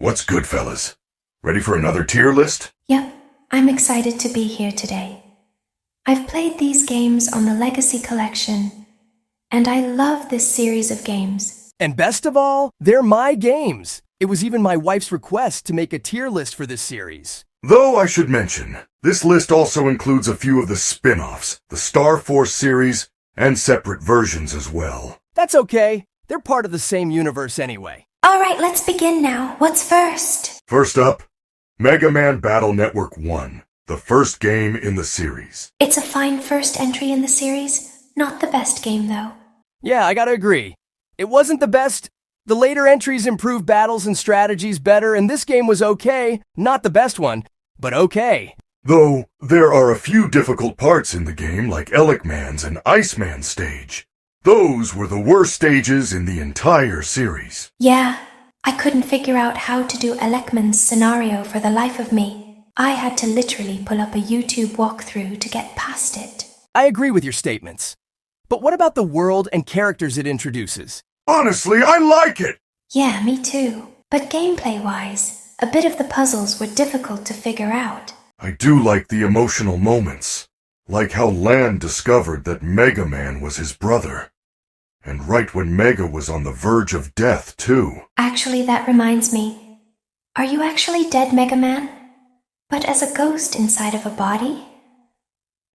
What's good, fellas? Ready for another tier list? Yep, I'm excited to be here today. I've played these games on the Legacy Collection, and I love this series of games. And best of all, they're my games. It was even my wife's request to make a tier list for this series. Though I should mention, this list also includes a few of the spin-offs, the Star Force series, and separate versions as well. That's okay. They're part of the same universe anyway. All right, let's begin now. What's first? First up, Mega Man Battle Network 1, the first game in the series. It's a fine first entry in the series. Not the best game, though. Yeah, I gotta agree. It wasn't the best. The later entries improved battles and strategies better, and this game was okay. Not the best one, but okay. Though, there are a few difficult parts in the game like Man's and Iceman's stage. Those were the worst stages in the entire series. Yeah, I couldn't figure out how to do Man's scenario for the life of me. I had to literally pull up a YouTube walkthrough to get past it. I agree with your statements. But what about the world and characters it introduces? Honestly, I like it! Yeah, me too. But gameplay-wise, a bit of the puzzles were difficult to figure out. I do like the emotional moments. Like how Lan discovered that Mega Man was his brother. And right when Mega was on the verge of death, too. Actually, that reminds me. Are you actually dead, Mega Man? But as a ghost inside of a body?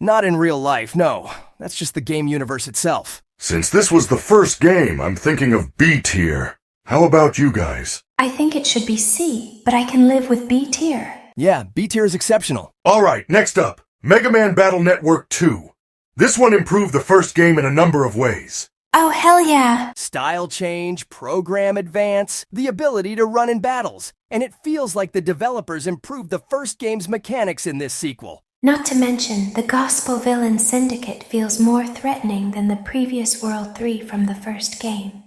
Not in real life, no. That's just the game universe itself. Since this was the first game, I'm thinking of B tier. How about you guys? I think it should be C, but I can live with B tier. Yeah, B tier is exceptional. Alright, next up, Mega Man Battle Network 2. This one improved the first game in a number of ways. Oh, hell yeah! Style change, program advance, the ability to run in battles, and it feels like the developers improved the first game's mechanics in this sequel. Not to mention, the Gospel Villain Syndicate feels more threatening than the previous World 3 from the first game.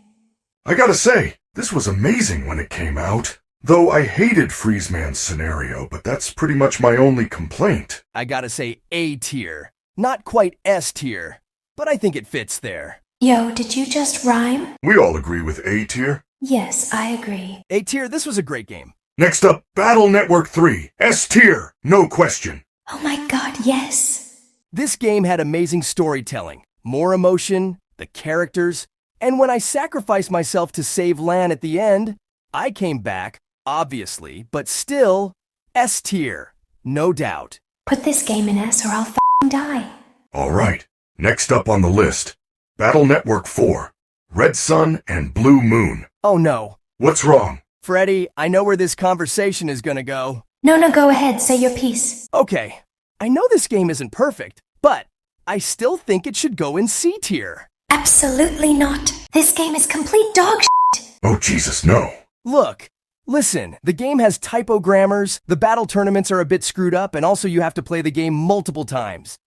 I gotta say, this was amazing when it came out. Though I hated Freezeman's scenario, but that's pretty much my only complaint. I gotta say A tier. Not quite S tier, but I think it fits there. Yo, did you just rhyme? We all agree with A tier. Yes, I agree. A tier, this was a great game. Next up, Battle Network 3. S tier, no question. Oh my god, yes! This game had amazing storytelling, more emotion, the characters, and when I sacrificed myself to save Lan at the end, I came back, obviously, but still, S tier, no doubt. Put this game in S or I'll f***ing die. Alright, next up on the list, Battle Network 4. Red Sun and Blue Moon. Oh no. What's wrong? Freddy, I know where this conversation is gonna go. No, go ahead, say your piece. Okay, I know this game isn't perfect, but I still think it should go in C tier. Absolutely not. This game is complete dog shit. Oh Jesus, no. Look, listen, the game has typo grammars, the battle tournaments are a bit screwed up, and also you have to play the game multiple times.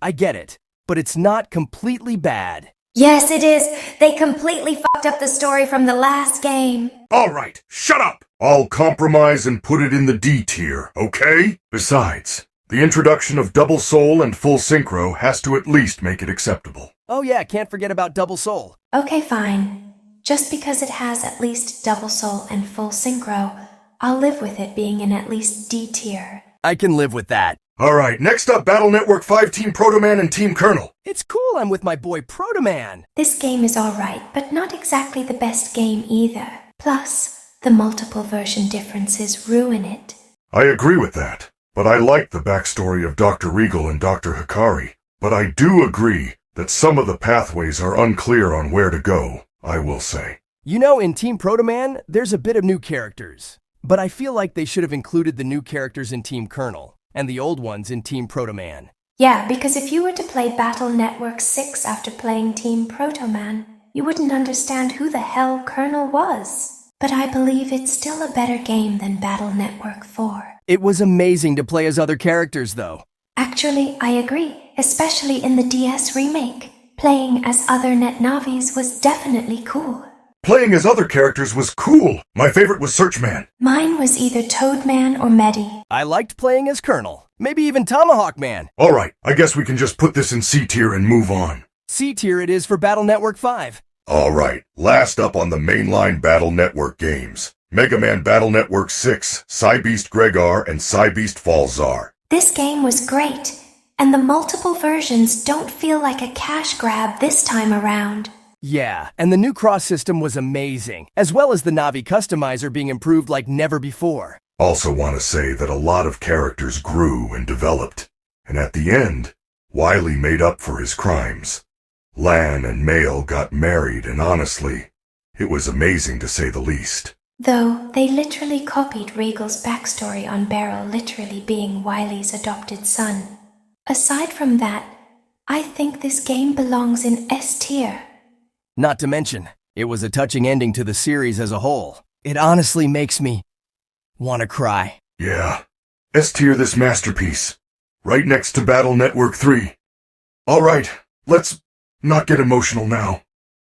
I get it, but it's not completely bad. Yes, it is. They completely fucked up the story from the last game. Alright, shut up! I'll compromise and put it in the D tier, okay? Besides, the introduction of Double Soul and Full Synchro has to at least make it acceptable. Oh yeah, can't forget about Double Soul. Okay, fine. Just because it has at least Double Soul and Full Synchro, I'll live with it being in at least D tier. I can live with that. Alright, next up, Battle Network 5 Team Protoman and Team Colonel. It's cool I'm with my boy Protoman. This game is alright, but not exactly the best game either. Plus, the multiple version differences ruin it. I agree with that, but I like the backstory of Dr. Regal and Dr. Hikari. But I do agree that some of the pathways are unclear on where to go, I will say. You know, in Team Protoman, there's a bit of new characters. But I feel like they should have included the new characters in Team Colonel, and the old ones in Team Protoman. Yeah, because if you were to play Battle Network 6 after playing Team Protoman, you wouldn't understand who the hell Colonel was. But I believe it's still a better game than Battle Network 4. It was amazing to play as other characters, though. Actually, I agree, especially in the DS remake. Playing as other Net Navis was definitely cool. Playing as other characters was cool. My favorite was Searchman. Mine was either Toadman or Medi. I liked playing as Colonel. Maybe even Tomahawk Man. Alright, I guess we can just put this in C tier and move on. C tier it is for Battle Network 5. Alright, last up on the mainline Battle Network games. Mega Man Battle Network 6, Psybeast Gregor and Psybeast Falzar. This game was great, and the multiple versions don't feel like a cash grab this time around. Yeah, and the new cross system was amazing, as well as the Navi customizer being improved like never before. Also want to say that a lot of characters grew and developed, and at the end, Wily made up for his crimes. Lan and Mail got married, and honestly, it was amazing to say the least. Though they literally copied Regal's backstory on Beryl literally being Wily's adopted son. Aside from that, I think this game belongs in S tier. Not to mention, it was a touching ending to the series as a whole. It honestly makes me want to cry. Yeah, S tier this masterpiece. Right next to Battle Network 3. Alright, let's not get emotional now.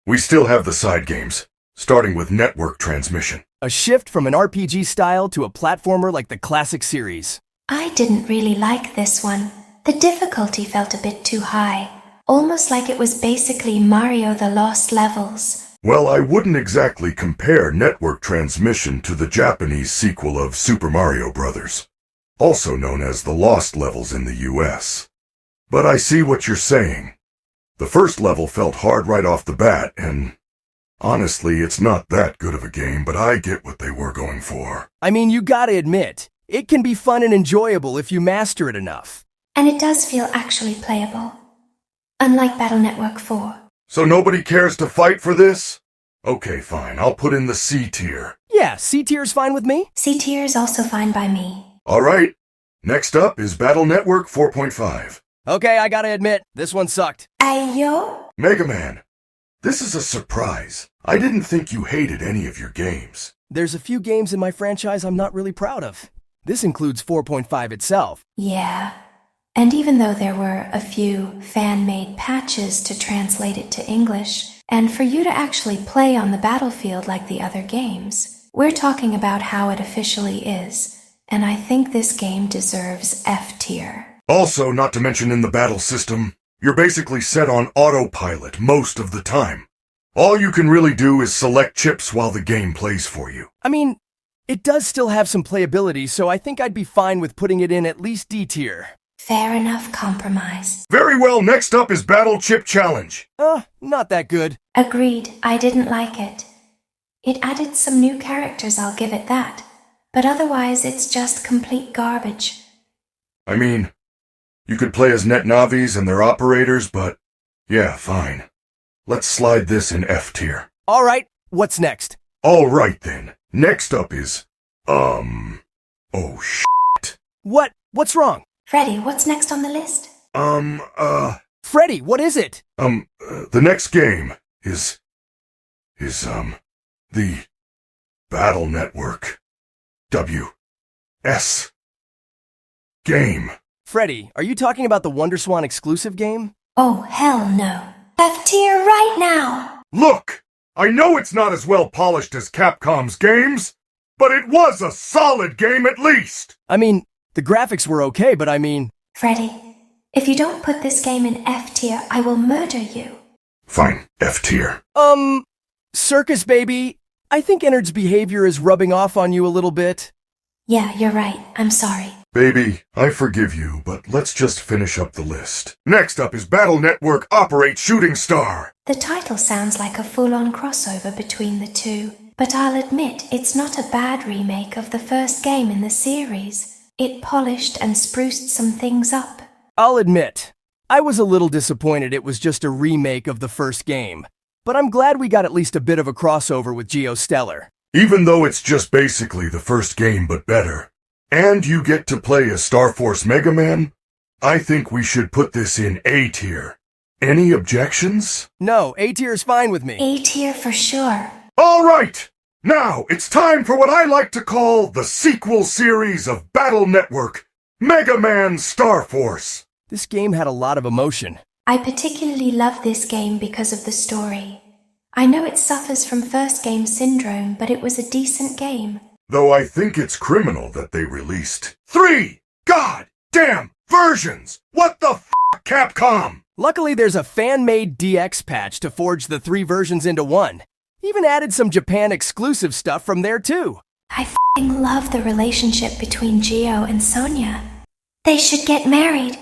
We still have the side games, starting with Network Transmission. A shift from an RPG style to a platformer like the classic series. I didn't really like this one. The difficulty felt a bit too high, almost like it was basically Mario the Lost Levels. Well, I wouldn't exactly compare Network Transmission to the Japanese sequel of Super Mario Bros., also known as the Lost Levels in the US. But I see what you're saying. The first level felt hard right off the bat, and honestly, it's not that good of a game, but I get what they were going for. I mean, you gotta admit, it can be fun and enjoyable if you master it enough. And it does feel actually playable, unlike Battle Network 4. So nobody cares to fight for this? Okay, fine, I'll put in the C tier. Yeah, C tier's fine with me. C tier is also fine by me. Alright, next up is Battle Network 4.5. Okay, I gotta admit, this one sucked. Ayo? Mega Man, this is a surprise. I didn't think you hated any of your games. There's a few games in my franchise I'm not really proud of. This includes 4.5 itself. Yeah. And even though there were a few fan-made patches to translate it to English, and for you to actually play on the battlefield like the other games, we're talking about how it officially is, and I think this game deserves F tier. Also, not to mention in the battle system, you're basically set on autopilot most of the time. All you can really do is select chips while the game plays for you. I mean, it does still have some playability, so I think I'd be fine with putting it in at least D tier. Fair enough compromise. Very well, next up is Battle Chip Challenge. Not that good. Agreed, I didn't like it. It added some new characters, I'll give it that. But otherwise, it's just complete garbage. I mean, you could play as Net Navis and their operators, but yeah, fine. Let's slide this in F tier. Alright, what's next? Alright then. Next up is, oh shit. What's wrong? Freddy, what's next on the list? Freddy, what is it? The next game is the Battle Network WS game. Freddy, are you talking about the WonderSwan exclusive game? Oh, hell no. F tier right now! Look! I know it's not as well polished as Capcom's games, but it was a solid game at least! I mean, the graphics were okay, but I mean... Freddy, if you don't put this game in F tier, I will murder you. Fine, F tier. Circus, baby, I think Ennard's behavior is rubbing off on you a little bit. Yeah, you're right. I'm sorry. Baby, I forgive you, but let's just finish up the list. Next up is Battle Network Operate Shooting Star. The title sounds like a full-on crossover between the two, but I'll admit it's not a bad remake of the first game in the series. It polished and spruced some things up. I'll admit, I was a little disappointed it was just a remake of the first game, but I'm glad we got at least a bit of a crossover with Geostellar. Even though it's just basically the first game but better, and you get to play as Star Force Mega Man, I think we should put this in A tier. Any objections? No, A tier is fine with me. A tier for sure. All right! Now it's time for what I like to call the sequel series of Battle Network, Mega Man Star Force. This game had a lot of emotion. I particularly love this game because of the story. I know it suffers from first game syndrome, but it was a decent game. Though I think it's criminal that they released 3 goddamn versions! What the f***, Capcom? Luckily, there's a fan-made DX patch to forge the 3 versions into one. Even added some Japan-exclusive stuff from there, too. I f***ing love the relationship between Gio and Sonia. They should get married.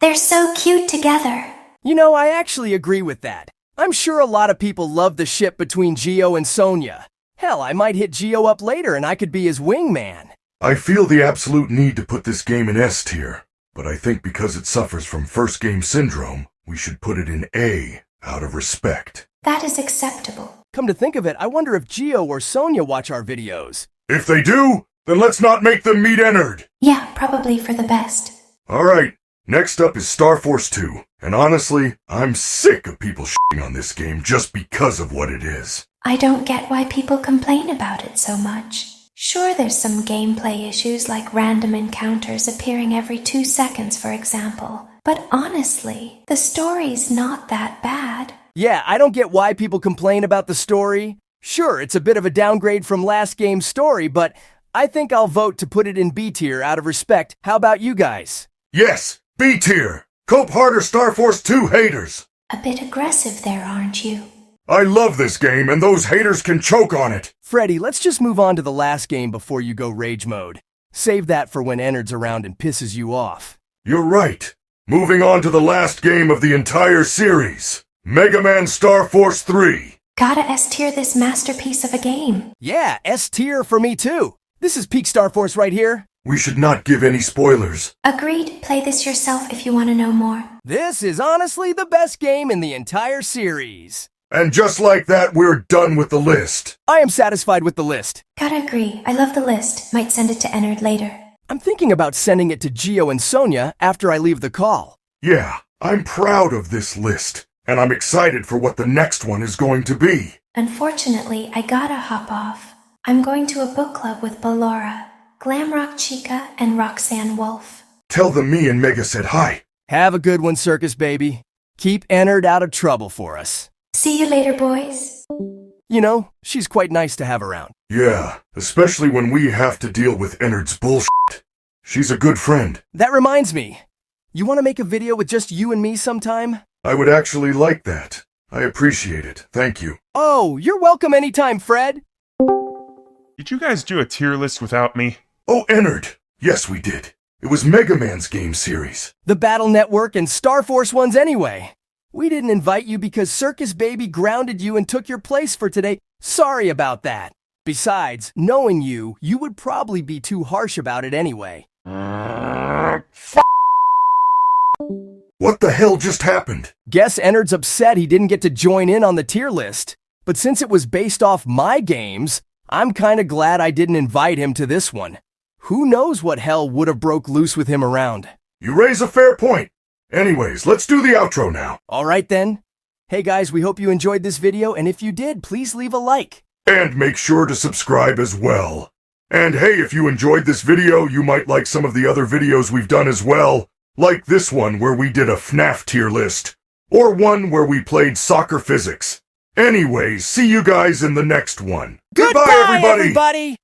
They're so cute together. You know, I actually agree with that. I'm sure a lot of people love the ship between Gio and Sonia. Hell, I might hit Gio up later and I could be his wingman. I feel the absolute need to put this game in S tier, but I think because it suffers from first game syndrome, we should put it in A, out of respect. That is acceptable. Come to think of it, I wonder if Gio or Sonia watch our videos. If they do, then let's not make them meet Ennard. Yeah, probably for the best. Alright, next up is Star Force 2, and honestly, I'm sick of people shitting on this game just because of what it is. I don't get why people complain about it so much. Sure, there's some gameplay issues like random encounters appearing every 2 seconds, for example. But honestly, the story's not that bad. Yeah, I don't get why people complain about the story. Sure, it's a bit of a downgrade from last game's story, but I think I'll vote to put it in B tier out of respect. How about you guys? Yes, B tier. Cope harder, Star Force 2 haters. A bit aggressive there, aren't you? I love this game, and those haters can choke on it. Freddy, let's just move on to the last game before you go rage mode. Save that for when Ennard's around and pisses you off. You're right. Moving on to the last game of the entire series. Mega Man Star Force 3. Gotta S-tier this masterpiece of a game. Yeah, S tier for me too. This is Peak Star Force right here. We should not give any spoilers. Agreed. Play this yourself if you want to know more. This is honestly the best game in the entire series. And just like that, we're done with the list. I am satisfied with the list. Gotta agree. I love the list. Might send it to Ennard later. I'm thinking about sending it to Gio and Sonia after I leave the call. Yeah, I'm proud of this list, and I'm excited for what the next one is going to be. Unfortunately, I gotta hop off. I'm going to a book club with Ballora, Glamrock Chica, and Roxanne Wolf. Tell them me and Mega said hi. Have a good one, Circus baby. Keep Ennard out of trouble for us. See you later, boys. You know, she's quite nice to have around. Yeah, especially when we have to deal with Ennard's bullshit. She's a good friend. That reminds me. You want to make a video with just you and me sometime? I would actually like that. I appreciate it. Thank you. Oh, you're welcome anytime, Fred. Did you guys do a tier list without me? Oh, Ennard. Yes, we did. It was Mega Man's game series. The Battle Network and Star Force ones anyway. We didn't invite you because Circus Baby grounded you and took your place for today. Sorry about that. Besides, knowing you, you would probably be too harsh about it anyway. What the hell just happened? Guess Ennard's upset he didn't get to join in on the tier list. But since it was based off my games, I'm kinda glad I didn't invite him to this one. Who knows what hell would have broke loose with him around. You raise a fair point. Anyways, let's do the outro now. Alright then. Hey guys, we hope you enjoyed this video, and if you did, please leave a like. And make sure to subscribe as well. And hey, if you enjoyed this video, you might like some of the other videos we've done as well. Like this one where we did a FNAF tier list. Or one where we played soccer physics. Anyways, see you guys in the next one. Goodbye, Goodbye, everybody!